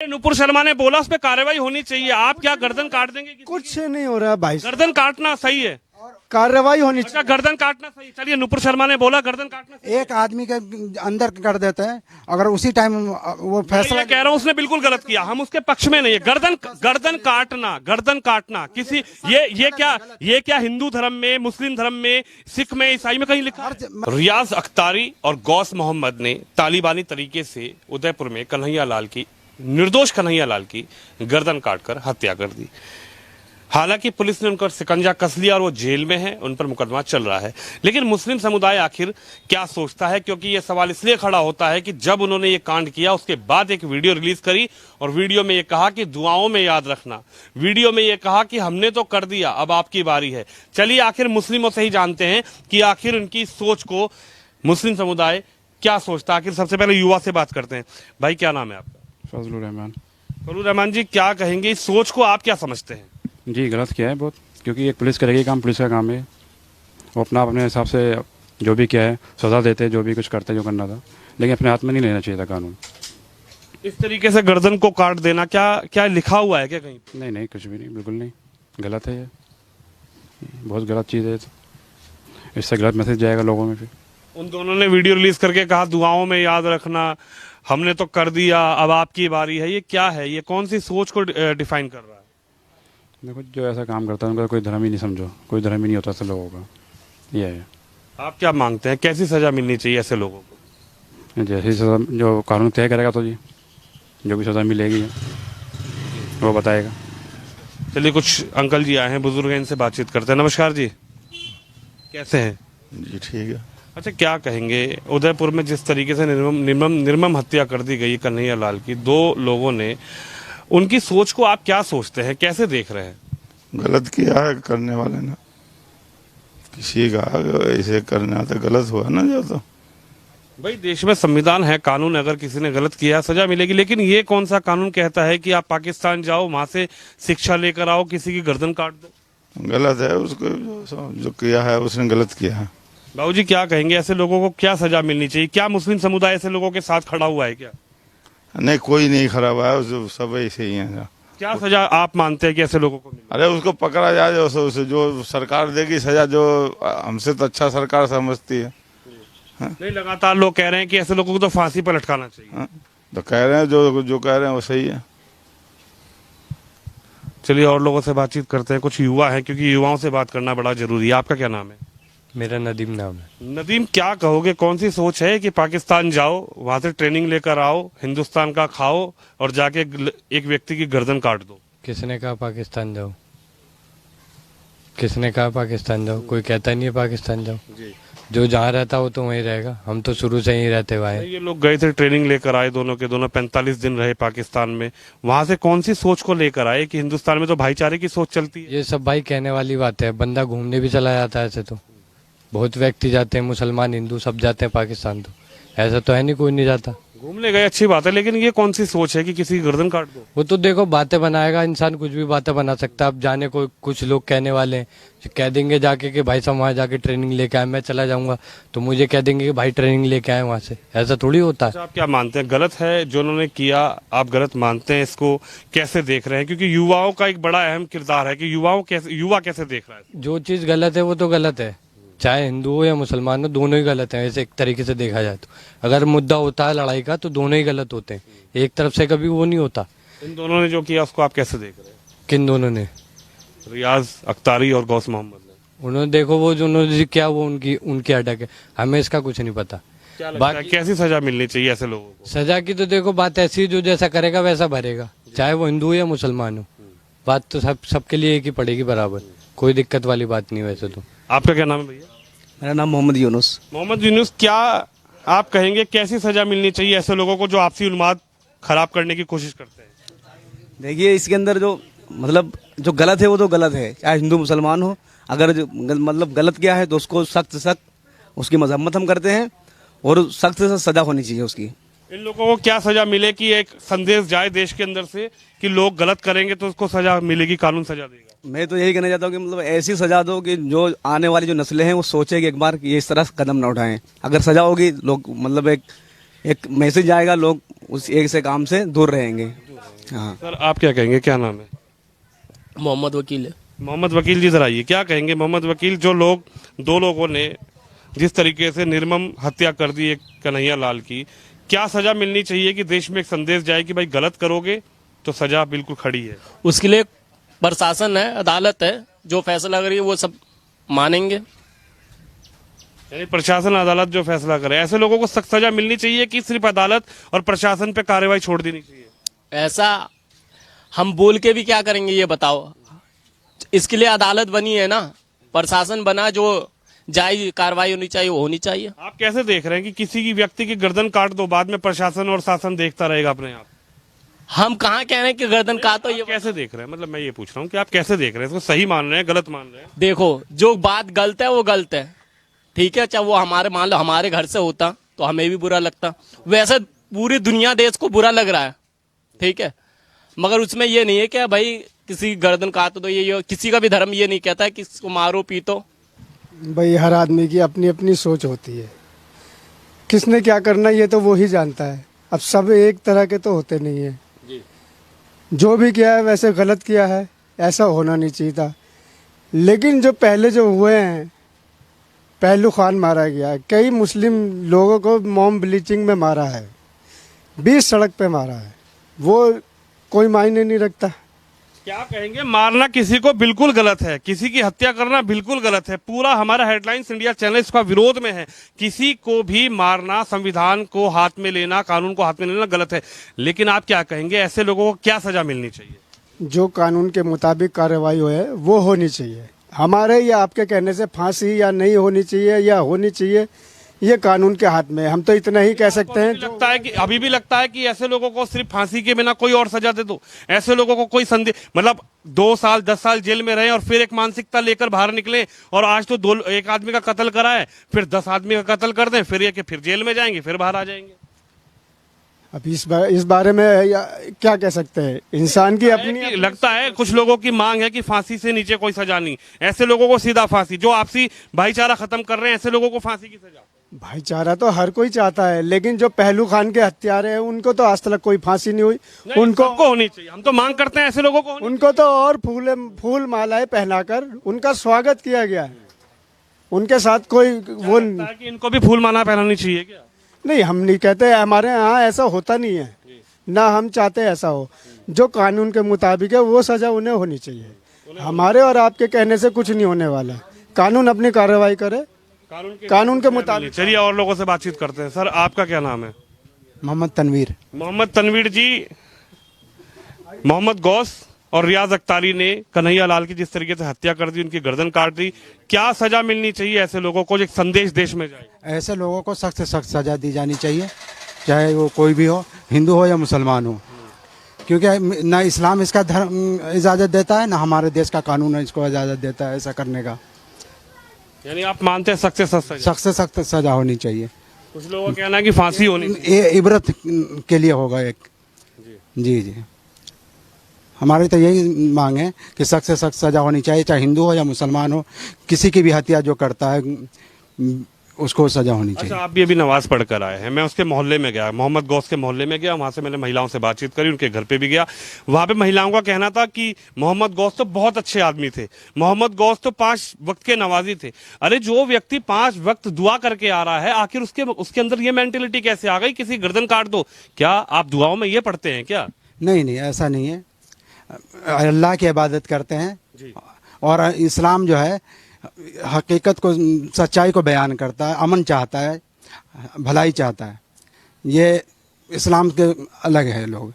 नुपुर शर्मा ने बोला उस पर कार्रवाई होनी चाहिए। आप क्या गर्दन काट देंगे? कुछ नहीं हो रहा भाई, गर्दन काटना सही है। कार्रवाई होनी अच्छा, गर्दन काटना सही। चलिए, नुपुर शर्मा ने बोला गर्दन काटना सही। चाहिए। एक आदमी के अंदर कर देते हैं, अगर उसी टाइम वो फैसला। मैं कह रहा हूँ उसने बिल्कुल गलत किया, हम उसके पक्ष में नहीं है। गर्दन काटना किसी ये क्या हिंदू धर्म में, मुस्लिम धर्म में, सिख में, ईसाई में कहीं लिखा है? रियाज अख्तारी और गौस मोहम्मद ने तालिबानी तरीके से उदयपुर में निर्दोष कन्हैया लाल की गर्दन काटकर हत्या कर दी। हालांकि पुलिस ने उनका शिकंजा कस लिया और वो जेल में है, उन पर मुकदमा चल रहा है। लेकिन मुस्लिम समुदाय आखिर क्या सोचता है? क्योंकि ये सवाल इसलिए खड़ा होता है कि जब उन्होंने ये कांड किया उसके बाद एक वीडियो रिलीज करी और वीडियो में ये कहा कि दुआओं में याद रखना, वीडियो में ये कहा कि हमने तो कर दिया, अब आपकी बारी है। चलिए आखिर मुस्लिमों से ही जानते हैं कि आखिर उनकी सोच को मुस्लिम समुदाय क्या सोचता है। आखिर सबसे पहले युवा से बात करते हैं। भाई, क्या नाम है आपका? फजलुर रहमान। फजलुर रहमान जी, क्या कहेंगे? इस सोच को आप क्या समझते हैं? जी, गलत किया है बहुत, क्योंकि एक पुलिस करेगी काम, पुलिस का काम है। वो अपने हिसाब से जो भी किया है सज़ा देते हैं, जो भी कुछ करते हैं, जो करना था, लेकिन अपने हाथ में नहीं लेना चाहिए था कानून। इस तरीके से गर्दन को काट देना क्या लिखा हुआ है क्या कहीं? नहीं, कुछ भी नहीं, बिल्कुल नहीं, गलत है ये, बहुत गलत चीज़ है। इससे गलत मैसेज जाएगा लोगों में। फिर उन दोनों ने वीडियो रिलीज करके कहा दुआओं में याद रखना, हमने तो कर दिया, अब आपकी बारी है। ये क्या है? ये कौन सी सोच को डिफाइन कर रहा है? देखो, जो ऐसा काम करता है उनका कोई धर्म ही नहीं, समझो कोई धर्म ही नहीं होता ऐसे लोगों का। ये है। आप क्या मांगते हैं, कैसी सजा मिलनी चाहिए ऐसे लोगों को? जैसी सज़ा जो कानून तय करेगा, तो जी जो भी सज़ा मिलेगी वो बताएगा। चलिए, कुछ अंकल जी आए हैं, बुजुर्ग हैं, इनसे बातचीत करते हैं। नमस्कार जी, कैसे हैं? जी ठीक है। अच्छा, क्या कहेंगे? उदयपुर में जिस तरीके से निर्मम हत्या कर दी गई कन्हैया लाल की, दो लोगों ने, उनकी सोच को आप क्या सोचते हैं, कैसे देख रहे हैं? गलत किया है करने वाले ने, किसी का ऐसे करना तो गलत हुआ ना। जो तो भाई, देश में संविधान है, कानून, अगर किसी ने गलत किया सजा मिलेगी। लेकिन ये कौन सा कानून कहता है कि आप पाकिस्तान जाओ, वहां से शिक्षा लेकर आओ, किसी की गर्दन काट दो? गलत है, उसको जो किया है उसने गलत किया है। बाबूजी, क्या कहेंगे? ऐसे लोगों को क्या सजा मिलनी चाहिए? क्या मुस्लिम समुदाय ऐसे लोगों के साथ खड़ा हुआ है क्या? नहीं, कोई नहीं खड़ा हुआ है, सब ऐसे ही है। क्या सजा आप मानते हैं कि ऐसे लोगों को मिले? अरे उसको पकड़ा जाए, जो सरकार देगी सजा, जो हमसे तो अच्छा सरकार समझती है। नहीं, लगातार लोग कह रहे हैं कि ऐसे लोगों को तो फांसी पर लटकाना चाहिए। हाँ, तो कह रहे हैं जो कह रहे हैं वो सही है। चलिए, और लोगों से बातचीत करते हैं। कुछ युवा हैं, क्योंकि युवाओं से बात करना बड़ा जरूरी है। आपका क्या नाम है? मेरा नदीम नाम है। नदीम, क्या कहोगे? कौन सी सोच है कि पाकिस्तान जाओ, वहां से ट्रेनिंग लेकर आओ, हिंदुस्तान का खाओ और जाके एक व्यक्ति की गर्दन काट दो? किसने कहा पाकिस्तान जाओ? किसने कहा पाकिस्तान जाओ? कोई कहता नहीं है पाकिस्तान जाओ। जो जहाँ रहता वो तो वहीं रहेगा। हम तो शुरू से ही रहते हुए हैं। ये लोग गए थे, ट्रेनिंग लेकर आए, दोनों के दोनों 45 दिन रहे पाकिस्तान में। वहां से कौन सी सोच को लेकर आए? कि हिंदुस्तान में तो भाईचारे की सोच चलती है। ये सब भाई कहने वाली बात है। बंदा घूमने भी चला जाता है, ऐसे तो बहुत व्यक्ति जाते हैं, मुसलमान हिंदू सब जाते हैं पाकिस्तान। तो ऐसा तो है नहीं कोई नहीं जाता। घूमने गए, अच्छी बात है, लेकिन ये कौन सी सोच है कि किसी की गर्दन काट दो? वो तो देखो, बातें बनाएगा इंसान, कुछ भी बातें बना सकता है। अब जाने को कुछ लोग कहने वाले हैं, कह देंगे जाके कि भाई साहब वहाँ जाके ट्रेनिंग लेके आए, मैं चला जाऊंगा तो मुझे कह देंगे कि भाई ट्रेनिंग लेके आए वहाँ से। ऐसा थोड़ी होता है। अच्छा, आप क्या मानते हैं, गलत है जो उन्होंने किया? आप गलत मानते हैं? इसको कैसे देख रहे हैं? क्योंकि युवाओं का एक बड़ा अहम किरदार है कि युवा कैसे देख रहा है? जो चीज़ गलत है वो तो गलत है, चाहे हिंदू हो या मुसलमान हो, दोनों ही गलत हैं। ऐसे एक तरीके से देखा जाए तो अगर मुद्दा होता है लड़ाई का तो दोनों ही गलत होते हैं, एक तरफ से कभी वो नहीं होता। इन दोनों ने जो किया उसको आप कैसे देख रहे हैं? किन दोनों ने? रियाज अख्तारी और गौस मोहम्मद ने। उन्होंने देखो वो जो उन्होंने क्या, वो उनकी अटक है, हमें इसका कुछ नहीं पता। क्या लगता है, कैसी सजा मिलनी चाहिए ऐसे लोगों को? सजा की तो देखो बात ऐसी है, जो जैसा करेगा वैसा भरेगा, चाहे वो हिंदू हो या मुसलमान हो। बात तो सबके लिए एक ही पड़ेगी बराबर, कोई दिक्कत वाली बात नहीं। वैसे तो आपका क्या नाम है भैया? मेरा नाम मोहम्मद यूनुस। मोहम्मद यूनुस, क्या आप कहेंगे कैसी सजा मिलनी चाहिए ऐसे लोगों को जो आपसी उन्माद खराब करने की कोशिश करते हैं? देखिए, इसके अंदर जो मतलब जो गलत है वो तो गलत है, चाहे हिंदू मुसलमान हो। अगर जो मतलब गलत किया है तो उसको सख्त से सख्त उसकी मजम्मत हम करते हैं और सख्त से सजा होनी चाहिए उसकी। इन लोगों को क्या सजा मिले कि एक संदेश जाए देश के अंदर से कि लोग गलत करेंगे तो उसको सजा मिलेगी, कानून सजा देगा? मैं तो यही कहना चाहता हूँ कि मतलब ऐसी सजा दो कि जो आने वाली जो नस्लें हैं वो सोचे कि एक बार कि ये इस तरह कदम ना उठाएं। अगर सजा होगी, लोग मतलब एक मैसेज आएगा, लोग उस एक से काम से दूर रहेंगे। हाँ सर आप क्या कहेंगे, क्या नाम है? मोहम्मद वकील है। मोहम्मद वकील जी जरा आइए, क्या कहेंगे मोहम्मद वकील? जो लोग, दो लोगों ने जिस तरीके से निर्मम हत्या कर दी एक कन्हैया लाल की, क्या सजा मिलनी चाहिए कि देश में एक संदेश जाए कि भाई गलत करोगे तो सजा बिल्कुल खड़ी है? उसके लिए प्रशासन है, अदालत है, जो फैसला करेगी वो सब मानेंगे। यानी प्रशासन अदालत जो फैसला करे, ऐसे लोगों को सख्त सजा मिलनी चाहिए कि सिर्फ अदालत और प्रशासन पे कार्रवाई छोड़ देनी चाहिए? ऐसा हम बोल के भी क्या करेंगे ये बताओ। इसके लिए अदालत बनी है ना, प्रशासन बना, जो जायज कार्रवाई होनी चाहिए वो होनी चाहिए। आप कैसे देख रहे हैं कि किसी की व्यक्ति की गर्दन काट दो, बाद में प्रशासन और शासन देखता रहेगा अपने आप? हम कहाँ कह रहे हैं कि गर्दन काटो, ये कैसे देख रहे हैं? मतलब मैं ये पूछ रहा हूँ कि आप कैसे देख रहे हैं, इसको सही मान रहे हैं, गलत मान रहे हैं? देखो, जो बात गलत है वो गलत है, ठीक है। चाहे वो हमारे, मान लो हमारे घर से होता तो हमें भी बुरा लगता, वैसे पूरी दुनिया देश को बुरा लग रहा है, ठीक है। मगर उसमें ये नहीं है कि भाई किसी की गर्दन काट दो, ये किसी का भी धर्म ये नहीं कहता है कि इसको मारो पीटो। भाई हर आदमी की अपनी अपनी सोच होती है, किसने क्या करना ये तो वो ही जानता है। अब सब एक तरह के तो होते नहीं है, जो भी किया है वैसे गलत किया है, ऐसा होना नहीं चाहिए था। लेकिन जो पहले जो हुए हैं, पहलू खान मारा गया, कई मुस्लिम लोगों को मॉम ब्लीचिंग में मारा है, 20 सड़क पे मारा है, वो कोई मायने नहीं रखता। क्या कहेंगे? मारना किसी को बिल्कुल गलत है, किसी की हत्या करना बिल्कुल गलत है। पूरा हमारा हेडलाइंस इंडिया चैनल इसका विरोध में है। किसी को भी मारना, संविधान को हाथ में लेना, कानून को हाथ में लेना गलत है। लेकिन आप क्या कहेंगे, ऐसे लोगों को क्या सजा मिलनी चाहिए? जो कानून के मुताबिक कार्रवाई हो है वो होनी चाहिए। हमारे या आपके कहने से फांसी या नहीं होनी चाहिए या होनी चाहिए, ये कानून के हाथ में है। हम तो इतना ही कह सकते हैं। लगता है कि अभी भी लगता है कि ऐसे लोगों को सिर्फ फांसी के बिना कोई और सजा दे दो, ऐसे लोगों को कोई संदेह, मतलब 2 साल 10 साल जेल में रहे और फिर एक मानसिकता लेकर बाहर निकले, और आज तो एक आदमी का कत्ल करा है, फिर 10 आदमी का कत्ल कर दें, फिर ये कि फिर जेल में जाएंगे, फिर बाहर आ जाएंगे। अब इस बारे में क्या कह सकते हैं, इंसान की अपनी लगता है कुछ लोगों की मांग है कि फांसी से नीचे कोई सजा नहीं, ऐसे लोगों को सीधा फांसी, जो आपसी भाईचारा खत्म कर रहे हैं, ऐसे लोगों को फांसी की सजा। भाईचारा तो हर कोई चाहता है, लेकिन जो पहलू खान के हत्यारे हैं उनको तो आज तक कोई फांसी नहीं हुई। उनको होनी चाहिए, हम तो मांग करते हैं ऐसे लोगों को। उनको तो और फूल मालाएं पहनाकर उनका स्वागत किया गया है। उनके साथ कोई वो कि इनको भी फूल माला पहनानी चाहिए क्या? नहीं, हम नहीं कहते, हमारे यहाँ ऐसा होता नहीं है, ना हम चाहते ऐसा हो। जो कानून के मुताबिक है वो सजा उन्हें होनी चाहिए। हमारे और आपके कहने से कुछ नहीं होने वाला। कानून अपनी कार्रवाई करे, कानून के मुताबिक। चलिए और लोगों से बातचीत करते हैं। सर आपका क्या नाम है? मोहम्मद तनवीर। मोहम्मद तनवीर जी, मोहम्मद गौस और रियाज अख्तारी ने कन्हैया लाल की जिस तरीके से हत्या कर दी, उनकी गर्दन काट दी, क्या सजा मिलनी चाहिए ऐसे लोगों को, जो एक संदेश देश में जाए? ऐसे लोगों को सख्त से सख्त सजा दी जानी चाहिए, चाहे वो कोई भी हो, हिंदू हो या मुसलमान हो, क्योंकि ना इस्लाम इसका धर्म इजाज़त देता है, ना हमारे देश का कानून इसको इजाज़त देता है ऐसा करने का। यानी आप मानते हैं सख्त से सख्त सजा? सख्त से सख्त सजा होनी चाहिए। कुछ लोगों का कहना है कि फांसी होनी चाहिए। ये इबरत के लिए होगा एक। जी जी, हमारी तो यही मांग है कि सख्त से सख्त सजा होनी चाहिए, चाहे हिंदू हो या मुसलमान हो, किसी की भी हत्या जो करता है उसको सजा होनी चाहिए। अच्छा, आप भी अभी नमाज पढ़ कर आए हैं। मैं उसके मोहल्ले में गया, मोहम्मद गौस के मोहल्ले में गया, वहां से मैंने महिलाओं से बातचीत करी, उनके घर पे भी गया। वहां पे महिलाओं का कहना था कि मोहम्मद गौस तो बहुत अच्छे आदमी थे, मोहम्मद गौस तो 5 वक्त के नमाजी थे। अरे जो व्यक्ति 5 वक्त दुआ करके आ रहा है, आखिर उसके अंदर ये मेंटेलिटी कैसे आ गई किसी गर्दन काट दो? क्या आप दुआओं में ये पढ़ते हैं क्या? नहीं नहीं, ऐसा नहीं है। अल्लाह की इबादत करते हैं, और इस्लाम जो है हकीकत को, सच्चाई को बयान करता है, अमन चाहता है, भलाई चाहता है। ये इस्लाम के अलग है लोग।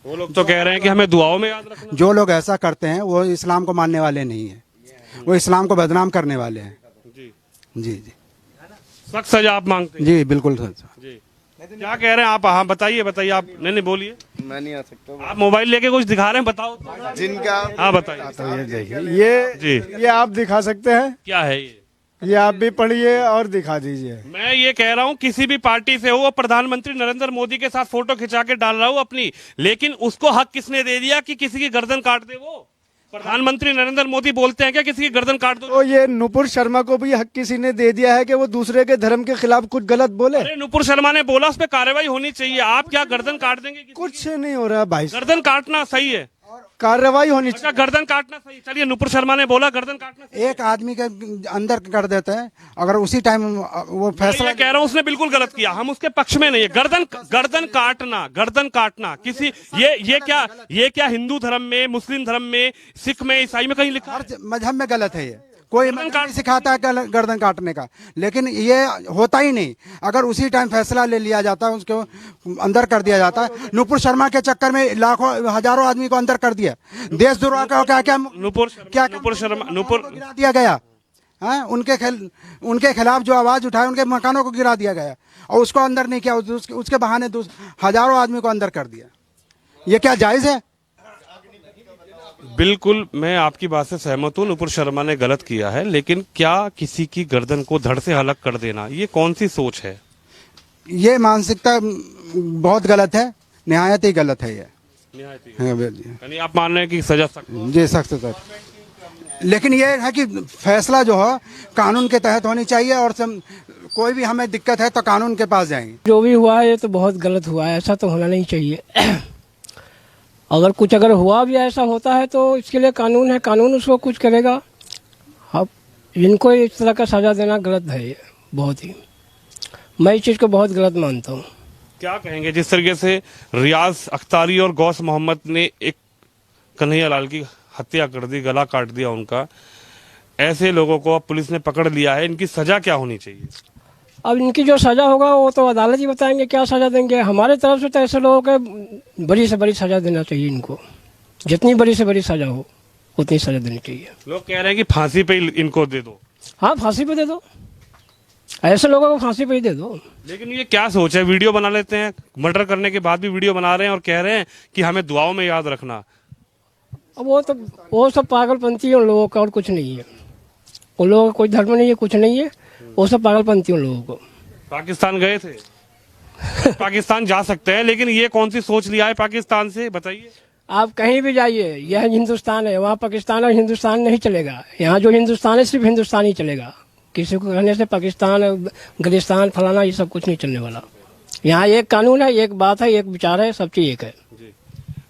वो लोग तो कह रहे हैं कि हमें दुआओं में याद रखना। जो लोग ऐसा करते हैं वो इस्लाम को मानने वाले नहीं हैं, वो इस्लाम को बदनाम करने वाले हैं। जी जी जी, सख्त सजा आप मांगते हैं? जी बिल्कुल सच। जी, क्या कह रहे हैं आप? हाँ बताइए आप। नहीं बोलिए। मैं नहीं आ सकता। आप मोबाइल लेके कुछ दिखा रहे हैं, बताओ जिनका। हाँ बताइए। तो ये देखिए, ये आप दिखा सकते हैं, क्या है ये आप भी पढ़िए और दिखा दीजिए। मैं ये कह रहा हूँ किसी भी पार्टी से हो, वो प्रधानमंत्री नरेंद्र मोदी के साथ फोटो खिंचा के डाल रहा हूँ अपनी, लेकिन उसको हक किसने दे दिया कि किसी की गर्दन काट दे? वो प्रधानमंत्री नरेंद्र मोदी बोलते हैं क्या किसी की गर्दन काट दो? तो ये नुपुर शर्मा को भी हक किसी ने दे दिया है कि वो दूसरे के धर्म के खिलाफ कुछ गलत बोले। अरे नुपुर शर्मा ने बोला उस पर कार्रवाई होनी चाहिए। आप क्या गर्दन काट देंगे किसी की? कुछ नहीं हो रहा भाई, गर्दन काटना सही है, कार्रवाई होनी अच्छा गर्दन काटना सही। चलिए नुपुर शर्मा ने बोला गर्दन काटना सही। एक आदमी के अंदर कर देते हैं, अगर उसी टाइम वो मैं फैसला ये कह रहा हूँ उसने बिल्कुल गलत किया, हम उसके पक्ष में नहीं है। गर्दन काटना किसी ये क्या हिंदू धर्म में, मुस्लिम धर्म में, सिख में, ईसाई में कहीं लिखा है? हर मजहब में गलत है ये। कोई मजहब नहीं सिखाता है गर्दन काटने का, लेकिन ये होता ही नहीं। अगर उसी टाइम फैसला ले लिया जाता है, उसको अंदर कर दिया जाता है। नुपुर शर्मा के चक्कर में लाखों हजारों आदमी को अंदर कर दिया। देशद्रोह का क्या क्या नुपुर शर्मा गिरा दिया गया। हाँ, उनके खिलाफ जो आवाज उठाए उनके मकानों को गिरा दिया गया और उसको अंदर नहीं किया। उसके बहाने हजारों आदमी को अंदर कर दिया। ये क्या जायज है? बिल्कुल मैं आपकी बात से सहमत हूँ, नुपुर शर्मा ने गलत किया है, लेकिन क्या किसी की गर्दन को धड़ से हलक कर देना ये कौन सी सोच है? ये मानसिकता बहुत गलत है, निहायत ही गलत है ये। यानी आप मान रहे हैं कि सजा सख्त? जी सख्त सख्त। लेकिन ये है कि फैसला जो है कानून के तहत होनी चाहिए और कोई भी हमें दिक्कत है तो कानून के पास जाएंगे। जो भी हुआ है ये तो बहुत गलत हुआ है, ऐसा तो होना नहीं चाहिए। अगर हुआ भी ऐसा होता है तो इसके लिए कानून है, कानून उसको कुछ करेगा। अब इनको इस तरह का सजा देना गलत है, ये बहुत ही, मैं इस चीज़ को बहुत गलत मानता हूँ। क्या कहेंगे जिस तरीके से रियाज अख्तारी और गौस मोहम्मद ने एक कन्हैया लाल की हत्या कर दी, गला काट दिया उनका, ऐसे लोगों को अब पुलिस ने पकड़ लिया है, इनकी सजा क्या होनी चाहिए? अब इनकी जो सजा होगा वो तो अदालत ही बताएंगे क्या सजा देंगे। हमारे तरफ से तो ऐसे लोगों के बड़ी से बड़ी सजा देना चाहिए इनको, जितनी बड़ी से बड़ी सजा हो उतनी सजा देनी चाहिए। लोग कह रहे हैं कि फांसी पे इनको दे दो। हाँ फांसी पे दे दो, ऐसे लोगों को फांसी पे ही दे दो। लेकिन ये क्या सोच है, वीडियो बना लेते हैं, मर्डर करने के बाद भी वीडियो बना रहे हैं और कह रहे हैं कि हमें दुआओं में याद रखना। अब वो सब पागलपंती है उन लोगों का, और कुछ नहीं है। उन लोगों का कोई धर्म नहीं है, कुछ नहीं है, वो सब पागलपंती उन लोगों को। पाकिस्तान गए थे पाकिस्तान जा सकते हैं, लेकिन ये कौन सी सोच लिया है पाकिस्तान से, बताइए। आप कहीं भी जाइए, यह हिंदुस्तान है, वहाँ पाकिस्तान और हिंदुस्तान नहीं चलेगा। यहाँ जो हिंदुस्तान है सिर्फ हिंदुस्तान ही चलेगा। किसी को कहने से पाकिस्तान गलिस्तान फलाना ये सब कुछ नहीं चलने वाला। यहाँ एक कानून है, एक बात है, एक विचार है, सब चीज एक है।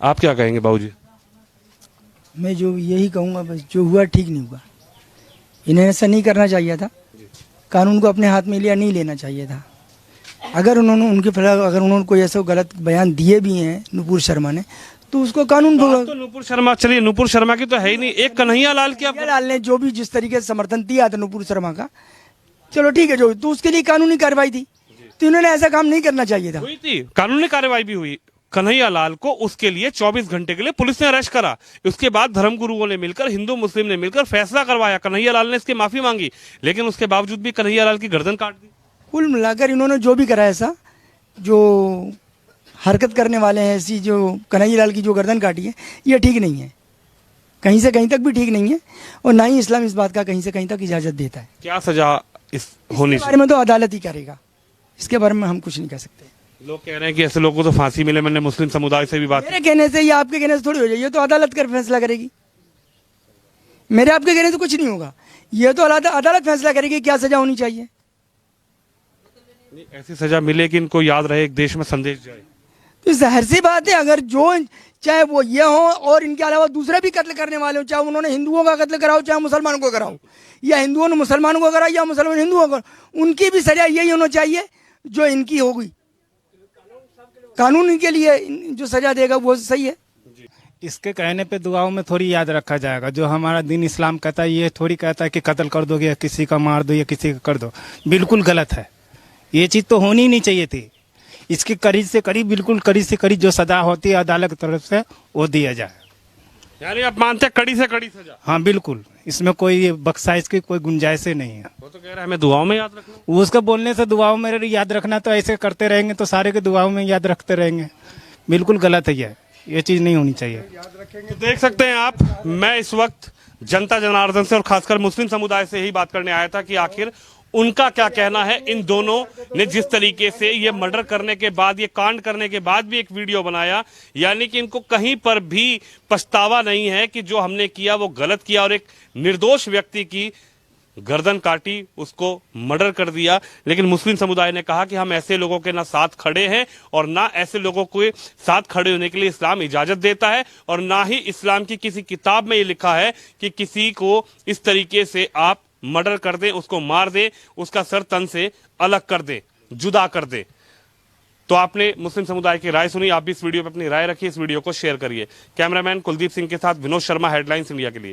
आप क्या कहेंगे बाबूजी? मैं जो यही कहूँगा, बस जो हुआ ठीक नहीं हुआ, इन्हें ऐसा नहीं करना चाहिए था। कानून को अपने हाथ में लिया नहीं लेना चाहिए था। अगर उन्होंने उनके खिलाफ अगर उन्होंने कोई ऐसा गलत बयान दिए भी हैं नुपुर शर्मा ने, तो उसको कानून तो नुपुर शर्मा, चलिए नुपुर शर्मा की तो है ही नहीं, एक कन्हैया लाल की कन्हैया लाल ने जो भी जिस तरीके से समर्थन दिया था नुपुर शर्मा का, चलो ठीक है, जो तो उसके लिए कानूनी कार्रवाई थी, तो इन्होंने ऐसा काम नहीं करना चाहिए था। हुई थी, कानूनी कार्रवाई भी हुई। कन्हैया लाल को उसके लिए 24 घंटे के लिए पुलिस ने अरेस्ट करा। उसके बाद धर्मगुरुओं ने मिलकर, हिंदू मुस्लिम ने मिलकर फैसला करवाया। कन्हैया लाल ने इसकी माफी मांगी, लेकिन उसके बावजूद भी कन्हैया लाल की गर्दन काट दी। कुल मिलाकर इन्होंने जो भी करा, ऐसा जो हरकत करने वाले हैं, ऐसी जो कन्हैया लाल की जो गर्दन काटी है, ये ठीक नहीं है, कहीं से कहीं तक भी ठीक नहीं है, और ना ही इस्लाम इस बात का कहीं से कहीं तक इजाजत देता है। क्या सजा इस होनी बारे में तो अदालत ही करेगा, इसके बारे में हम कुछ नहीं कह सकते। लोग कह रहे हैं कि ऐसे लोगों को तो फांसी मिले। मैंने मुस्लिम समुदाय से भी बात, मेरे कहने से या आपके कहने से थोड़ी हो जाए, ये तो अदालत कर फैसला करेगी। मेरे आपके कहने से कुछ नहीं होगा, ये तो अदालत फैसला करेगी क्या सजा होनी चाहिए। ऐसी सजा मिले कि इनको याद रहे, एक देश में संदेश जाए। तो जाहिर सी बात है, अगर जो चाहे वो ये हो और इनके अलावा दूसरे भी कत्ल करने वाले हो, चाहे उन्होंने हिंदुओं का कत्ल कराओ चाहे मुसलमानों को कराओ, या हिंदुओं ने मुसलमानों को कराओ या मुसलमान हिंदुओं को, उनकी भी सजा यही होना चाहिए जो इनकी होगी। कानून इनके लिए जो सजा देगा वो सही है। इसके कहने पे दुआओं में थोड़ी याद रखा जाएगा। जो हमारा दिन इस्लाम कहता है, ये थोड़ी कहता है कि कत्ल कर दोगे या किसी का मार दो या किसी का कर दो। बिल्कुल गलत है, ये चीज़ तो होनी ही नहीं चाहिए थी। इसकी करीब से करीब, बिल्कुल करीब से करीब जो सजा होती है अदालत की तरफ से वो दिया जाए। यानी आप मानते हैं कड़ी से कड़ी सजा? हाँ बिल्कुल, इसमें कोई बख्शाइश की कोई गुंजाइश ही नहीं है। वो तो कह रहा है हमें दुआओं में याद रखना। उसका बोलने से दुआओं में याद रखना, तो ऐसे करते रहेंगे तो सारे के दुआओं में याद रखते रहेंगे। बिल्कुल गलत है ये चीज़ नहीं होनी चाहिए। तो देख सकते हैं आप, मैं इस वक्त जनता जनार्दन से और खासकर मुस्लिम समुदाय से यही बात करने आया था कि आखिर उनका क्या कहना है। इन दोनों ने जिस तरीके से ये मर्डर करने के बाद, ये कांड करने के बाद भी एक वीडियो बनाया, यानी कि इनको कहीं पर भी पछतावा नहीं है कि जो हमने किया वो गलत किया और एक निर्दोष व्यक्ति की गर्दन काटी, उसको मर्डर कर दिया। लेकिन मुस्लिम समुदाय ने कहा कि हम ऐसे लोगों के ना साथ खड़े हैं और ना ऐसे लोगों के साथ खड़े होने के लिए इस्लाम इजाजत देता है, और ना ही इस्लाम की किसी किताब में ये लिखा है कि किसी को इस तरीके से आप मर्डर कर दे, उसको मार दे, उसका सर तन से अलग कर दे, जुदा कर दे। तो आपने मुस्लिम समुदाय की राय सुनी, आप भी इस वीडियो पर अपनी राय रखिए, इस वीडियो को शेयर करिए। कैमरामैन कुलदीप सिंह के साथ विनोद शर्मा, हेडलाइंस इंडिया के लिए।